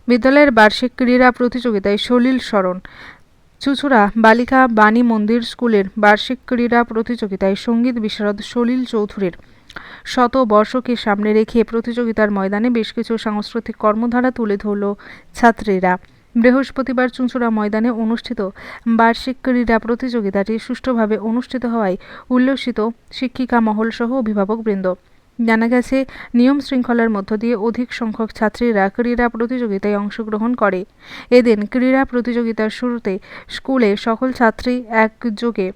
বিদ্যালয়ের বার্ষিক ক্রীড়া প্রতিযোগিতায় সলিল শরণ। চুঁচুড়া বালিকা বাণী মন্দির স্কুলের বার্ষিক ক্রীড়া প্রতিযোগিতায় সঙ্গীত বিশারদ সলিল চৌধুরীর শতবর্ষকে সামনে রেখে প্রতিযোগিতার ময়দানে বেশ কিছু সাংস্কৃতিক কর্মধারা তুলে ধরল ছাত্রীরা। বৃহস্পতিবার চুঁচুড়া ময়দানে অনুষ্ঠিত বার্ষিক ক্রীড়া প্রতিযোগিতাটি সুষ্ঠুভাবে অনুষ্ঠিত হওয়ায় উল্লসিত শিক্ষিকা মহল সহ অভিভাবকবৃন্দ। জানা গেছে, নিয়ম শৃঙ্খলার মধ্য দিয়ে অধিক সংখ্যক ছাত্রীরা ক্রীড়া প্রতিযোগিতায় অংশগ্রহণ করে। এদিন ক্রীড়া প্রতিযোগিতার শুরুতে স্কুলে সকল ছাত্রী একযোগে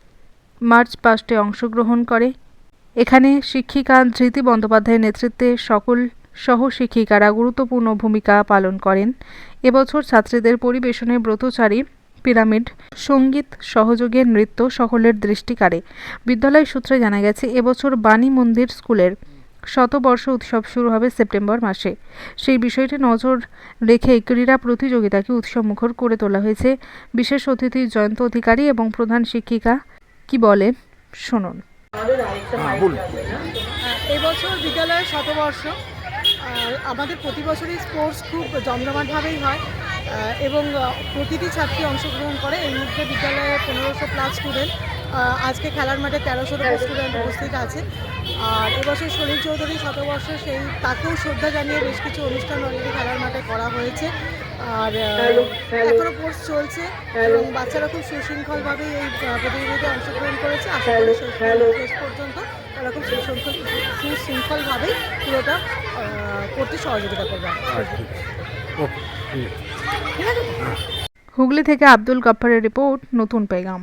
মার্চ পাস্টে অংশগ্রহণ করে। এখানে শিক্ষিকা ধৃতি বন্দ্যোপাধ্যায়ের নেতৃত্বে সকল সহ শিক্ষিকারা গুরুত্বপূর্ণ ভূমিকা পালন করেন। এবছর ছাত্রীদের পরিবেশনে ব্রতচারী, পিরামিড, সঙ্গীত, সহযোগের নৃত্য সকলের দৃষ্টি কাড়ে। বিদ্যালয় সূত্রে জানা গেছে, এবছর বাণী মন্দির স্কুলের শতবর্ষ উৎসব শুরু হবে সেপ্টেম্বর মাসে। সেই বিষয়টি নজর রেখে ক্রীড়া প্রতিযোগিতাকে উৎসবমুখর করে তোলা হয়েছে। বিশেষ অতিথি জয়ন্ত অধিকারী এবং প্রধান শিক্ষিকা কি বলেন শুনুন। এবছর বিদ্যালয়ের শতবর্ষ। আমাদের প্রতি বছরই স্পোর্টস খুব জমজমাটভাবেই হয় এবং প্রতিটি ছাত্রী অংশগ্রহণ করে। এই মধ্যে বিদ্যালয়ে 1500+ স্টুডেন্ট, আজকে খেলার মাঠে 1300 স্টুডেন্ট উপস্থিত আছে। আর এবছর সলিল চৌধুরী শতবর্ষ, তাকেও শ্রদ্ধা জানিয়ে বেশ কিছু অনুষ্ঠান অলরেডি খেলার মাঠে করা হয়েছে। আর এখনও কোর্স চলছে এবং বাচ্চারা খুব সুশৃঙ্খলভাবেই এই প্রতিযোগিতায় অংশগ্রহণ করেছে। আশা করি শেষ পর্যন্ত তারা খুব সুশৃঙ্খলভাবেই পুরোটা করতে সহযোগিতা করবে। হুগলি থেকে আব্দুল গফফারের রিপোর্ট, নতুন পেগাম।